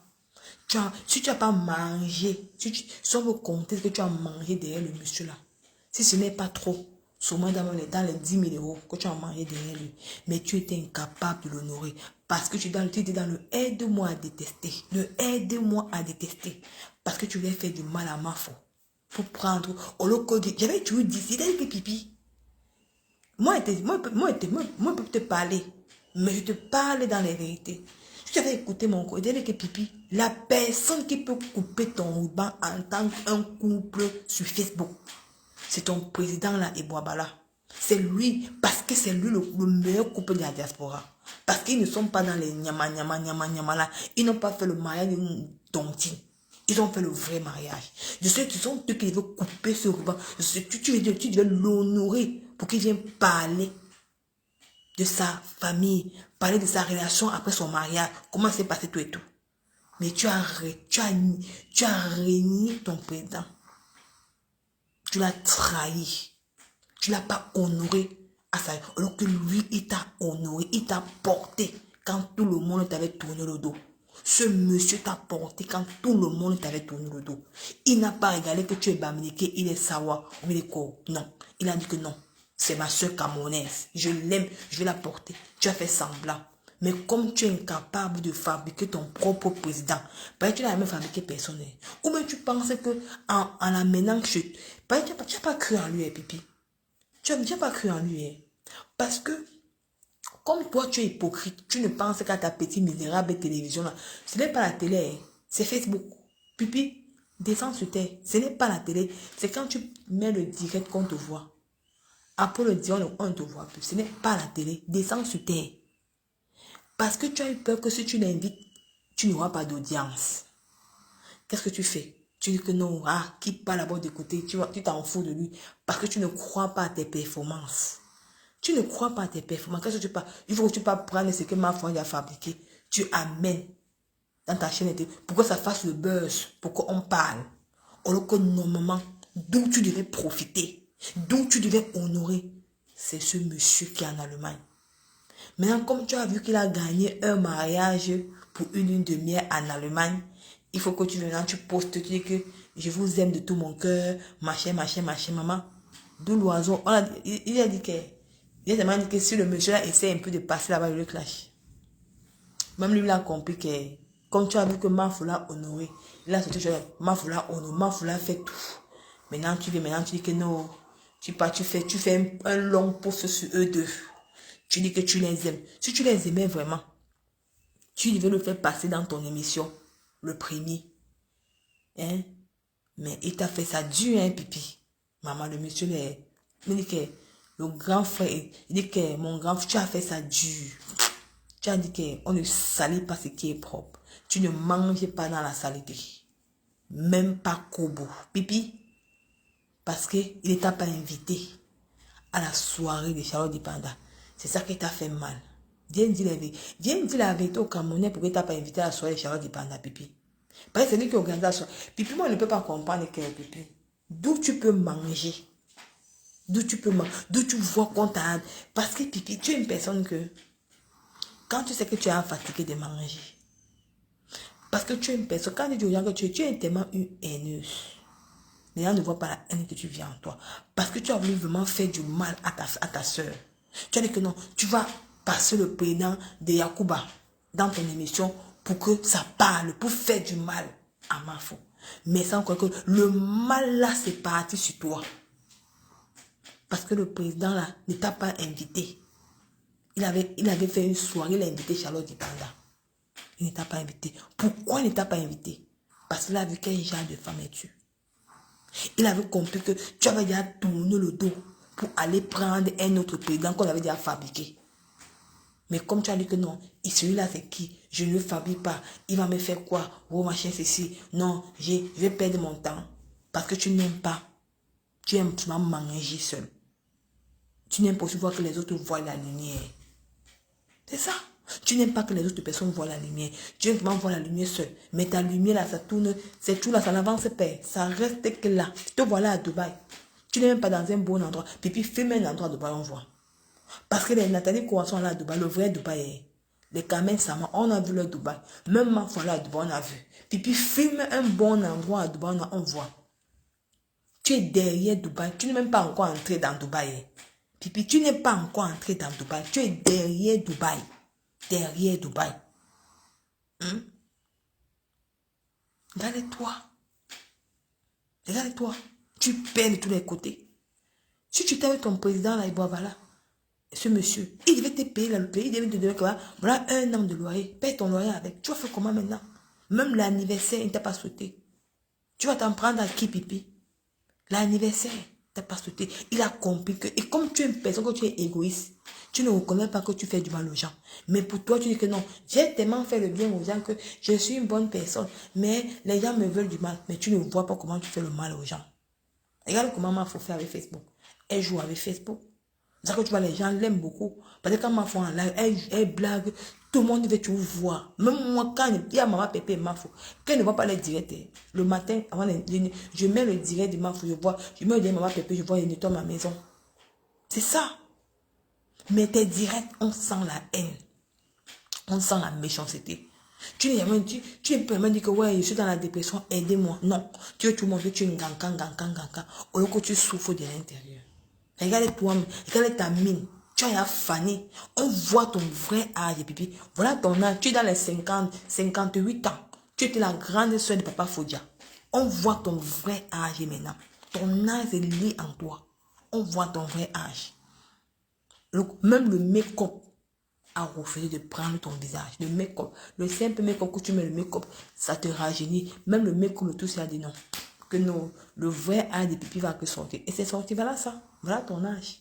Si tu n'as pas mangé, si on veut compter ce que tu as mangé derrière le monsieur là, si ce n'est pas trop, sûrement dans les 10 000 euros que tu as mangé derrière lui, mais tu étais incapable de l'honorer parce que tu étais dans le aide-moi à détester, parce que tu lui as fait du mal à ma foi. Pour prendre, au lieu que j'avais toujours dit, c'est-à-dire que Pipi, moi, je peux te parler, mais je te parle dans les vérités. Si tu avais écouté mon cours, que Pipi, la personne qui peut couper ton ruban en tant qu'un couple sur Facebook, c'est ton président là, Eboabala. C'est lui, parce que c'est lui le meilleur couple de la diaspora. Parce qu'ils ne sont pas dans les nyama là. Ils n'ont pas fait le mariage de tontine. Ils ont fait le vrai mariage. Je sais qu'ils sont ceux qui veulent couper ce ruban. Tu devais l'honorer pour qu'il vienne parler de sa famille, parler de sa relation après son mariage, comment s'est passé tout et tout. Mais tu as régné ton président. Tu l'as trahi. Tu l'as pas honoré à ça. Alors que lui, il t'a honoré, il t'a porté quand tout le monde t'avait tourné le dos. Ce monsieur t'a porté quand tout le monde t'avait tourné le dos. Il n'a pas regardé que tu es baminiqué, il est sawa, ou il est quoi. Non, il a dit que non. C'est ma soeur camerounaise. Je l'aime, je vais la porter. Tu as fait semblant. Mais comme tu es incapable de fabriquer ton propre président, parce que tu n'as jamais fabriqué personne. Ou bien tu penses que en l'amenant que tu n'as pas cru en lui, Pipi. Tu n'as pas cru en lui. Parce que, comme toi tu es hypocrite, tu ne penses qu'à ta petite misérable télévision là. Ce n'est pas la télé, c'est Facebook. Pipi, descends sur terre. Ce n'est pas la télé, c'est quand tu mets le direct qu'on te voit. Après le direct, on ne te voit plus. Ce n'est pas la télé, descends sur terre. Parce que tu as eu peur que si tu l'invites, tu n'auras pas d'audience. Qu'est-ce que tu fais? Tu dis que non, qui parle d'abord d'écouter, tu t'en fous de lui. Parce que tu ne crois pas à tes performances. Tu ne crois pas à tes performances. Qu'est-ce que tu parles? Il faut que tu pas prendre ce que ma foi a fabriqué. Tu amènes dans ta chaîne pour que ça fasse le buzz, pour qu'on parle. Alors que normalement, d'où tu devais profiter, d'où tu devais honorer, c'est ce monsieur qui est en Allemagne. Maintenant, comme tu as vu qu'il a gagné un mariage pour une demi-heure en Allemagne, il faut que tu postes, tu dis que je vous aime de tout mon cœur, machin, maman. D'où l'oiseau. Il a dit que si le monsieur là essaie un peu de passer là-bas, il le clash. Même lui, il a compris que, comme tu as vu que Mafoula honoré, il a sauté sur Mafoula honoré, Mafoula fait tout. Maintenant, tu dis que non. Tu fais un long post sur eux deux. Tu dis que tu les aimes. Si tu les aimais vraiment, tu devais le faire passer dans ton émission, le premier. Hein? Mais il t'a fait ça dur, hein, pipi. Maman, le monsieur, il dit que le grand frère, il dit que mon grand frère, tu as fait ça dur. Tu as dit qu'on ne salit pas ce qui est propre. Tu ne manges pas dans la saleté. Même pas Kobo. Pipi. Parce qu'il ne t'a pas invité à la soirée de Charlotte Dipanda. C'est ça qui t'a fait mal. Viens me dire la vérité au Camerounais pourquoi il t'a pas invité à la soirée de Charlotte Dipanda, Pipi. Parce que c'est lui qui organise la soirée. Pipi, moi, je ne peux pas comprendre que Pipi. D'où tu peux manger. D'où tu vois qu'on t'a... Parce que Pipi, tu es une personne que... Quand tu sais que tu es fatigué de manger. Parce que tu es une personne... Quand tu dis aux gens que tu es tellement une haineuse. Les gens ne voient pas la haine que tu viens en toi. Parce que tu as voulu vraiment faire du mal à ta soeur. Tu as dit que non, tu vas passer le président de Yacouba dans ton émission pour que ça parle, pour faire du mal à ma foi. Mais sans croire que le mal là, c'est parti sur toi. Parce que le président là ne t'a pas invité. Il avait fait une soirée, il a invité Charlotte Dipanda. Il ne t'a pas invité. Pourquoi il ne t'a pas invité? Parce qu'il a vu quel genre de femme es-tu. Il avait compris que tu avais déjà tourné le dos pour aller prendre un autre président qu'on avait déjà fabriqué. Mais comme tu as dit que non, et celui-là c'est qui? Je ne le fabrique pas. Il va me faire quoi? Oh machin ceci. Non, je vais perdre mon temps. Parce que tu n'aimes pas. Tu aimes seulement manger seul. Tu n'aimes pas aussi voir que les autres voient la lumière. C'est ça. Tu n'aimes pas que les autres personnes voient la lumière. Tu aimes vraiment voir la lumière seule. Mais ta lumière là, ça tourne, c'est tout là, ça n'avance pas. Ça reste que là. Te voilà à Dubaï. Tu n'es même pas dans un bon endroit. Puis filme un endroit à Dubaï, on voit. Parce que les Nathalie Coasson là à Dubaï, le vrai Dubaï, les Kamen Sama, on a vu le Dubaï. Même ma foi là à Dubaï, on a vu. Puis filme un bon endroit à Dubaï, on voit. Tu es derrière Dubaï. Tu n'es même pas encore entré dans Dubaï. Puis tu n'es pas encore entré dans Dubaï. Tu es derrière Dubaï. Derrière Dubaï. Regarde-toi. Regarde-toi. Tu perds de tous les côtés. Si tu étais avec ton président là, voilà, ce monsieur, il devait te payer là, le pays, il devait te donner voilà 1 an de loyer. Paye ton loyer avec. Tu vas faire comment maintenant? Même l'anniversaire, il ne t'a pas souhaité. Tu vas t'en prendre à qui, pipi? L'anniversaire, t'as pas sauté. Il a compris que, et comme tu es une personne, que tu es égoïste, tu ne reconnais pas que tu fais du mal aux gens. Mais pour toi, tu dis que non, j'ai tellement fait le bien aux gens que je suis une bonne personne. Mais les gens me veulent du mal. Mais tu ne vois pas comment tu fais le mal aux gens. Regarde comment ma fille fait avec Facebook. Elle joue avec Facebook. C'est ça que tu vois, les gens l'aiment beaucoup. Parce que quand ma fille en live, elle blague, tout le monde veut tout voir. Même moi, quand il y a maman Pépé et ma fille, quand elle ne voit pas les directs, le matin, avant je mets le direct de ma fille, je vois, je mets le direct de maman Pépé, je vois, il nettoie ma maison. C'est ça. Mais tes directs, on sent la haine. On sent la méchanceté. Tu ne peux même dire que ouais, je suis dans la dépression, aidez-moi. Non. Tu veux tout montrer que tu es une gankan. Au lieu que tu souffres de l'intérieur. Regarde-toi, regarde ta mine. Tu as fané. On voit ton vrai âge, pipi. Voilà ton âge. Tu es dans les 58 ans. Tu étais la grande soeur de Papa Fodia. On voit ton vrai âge maintenant. Ton âge est lié en toi. On voit ton vrai âge. Même le make-up a refusé de prendre ton visage. Le make-up, le simple make-up que tu mets, le make-up, ça te rajeunit. Même le make-up, le tout, ça a dit non. Que non, le vrai âge des pipis va que sortir. Et c'est sorti, voilà ça. Voilà ton âge.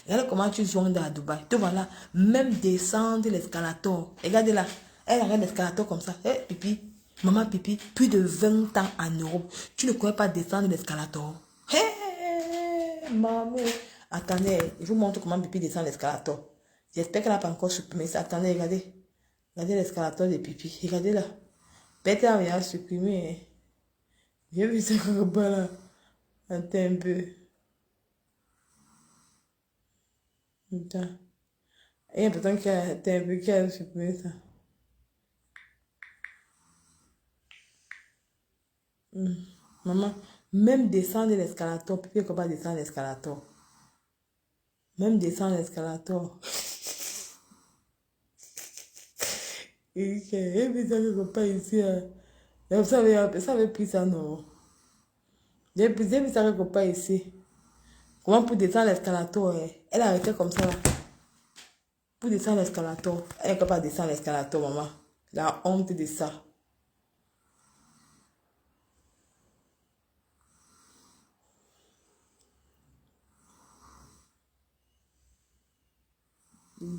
Regarde comment tu joues à Dubaï. Te voilà, même descendre l'escalator. Regarde là. Elle regarde l'escalator comme ça. Hey, pipi. Maman pipi, plus de 20 ans en Europe. Tu ne connais pas descendre l'escalator. Hey, maman. Attendez, je vous montre comment pipi descend l'escalator. J'espère qu'elle n'a pas encore supprimé ça. Attendez, regardez. Regardez l'escalator de pipi. Regardez là. Peut-être qu'elle a supprimé. J'ai vu ça comme là. Attends un peu. Attends. Il y a peut-être qu'elle a supprimé ça. Maman, même descendre l'escalator, pipi ne peut pas descendre l'escalator. Même descendre l'escalator. Et puis ça ne peut pas ici. Ça avait pris ça, non. J'ai vu ça quelque part ici. Comment pour descendre l'escalator, elle a arrêté comme ça là. Pour descendre l'escalator. Elle est capable de descendre l'escalator, maman. La honte de ça.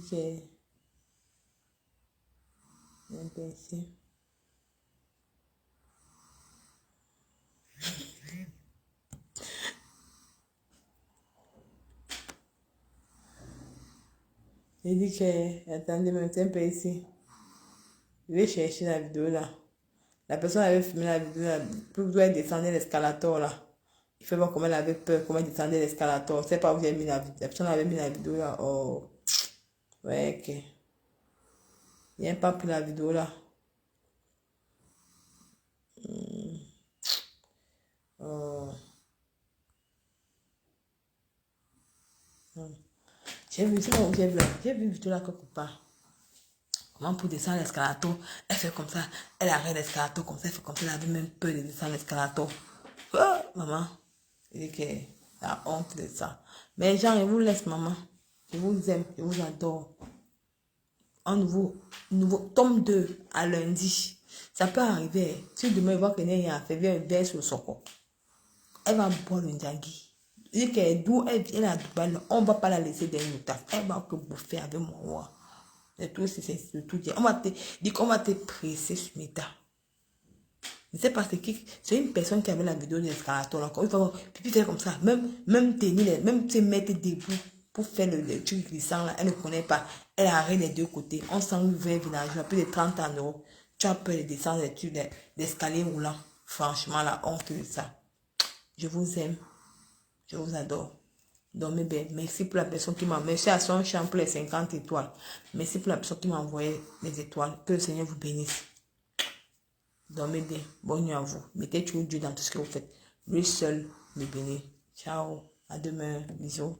J'ai un peu ici. J'ai dit que, attendez, maintenant un peu ici. Je vais chercher la vidéo là. La personne avait filmé la vidéo là. Pour elle descendre l'escalator là. Il faut voir comment elle avait peur, comment elle descendait l'escalator. Je ne sais pas où j'ai mis la vidéo. La personne avait mis la vidéo là. Oh. Ouais, ok. Il n'a pas pris la vidéo là. Oh. J'ai vu ça, j'ai vu vidéo là quelque part. Comment pour descendre l'escalator, elle fait comme ça, elle arrête l'escalator comme ça, elle fait comme ça, elle avait même peur de descendre l'escalator. Oh, maman, il dit que la honte de ça. Mais genre, je vous laisse, maman. Je vous aime, je vous adore. Un nouveau tome 2 à lundi. Ça peut arriver. Si demain, il voit que rien à faire, viens vers sur le soco. Elle va boire le ndjagi. Il dit que d'où elle vient à Dubaï, on ne va pas la laisser dans une tasse. Elle va que bouffer avec moi. C'est tout, c'est tout. On va te dire qu'on va te presser sur mes dents. Je sais pas c'est une personne qui avait la vidéo de l'escalator. Encore une fois, puis faire comme ça. Même tenir, même se mettre debout pour faire le truc glissant là. Elle ne connaît pas. Elle arrête les deux côtés. On sent le vrai village, plus de 30 €. Tu as peur de descendre l'escalier roulant. Franchement, la honte de ça. Je vous aime. Je vous adore. Dormez bien. Merci pour la personne qui m'a... Merci à son champ pour les 50 étoiles. Merci pour la personne qui m'a envoyé les étoiles. Que le Seigneur vous bénisse. Dormez bien. Bonne nuit à vous. Mettez toujours Dieu dans tout ce que vous faites. Lui seul me bénit. Ciao. À demain. Bisous.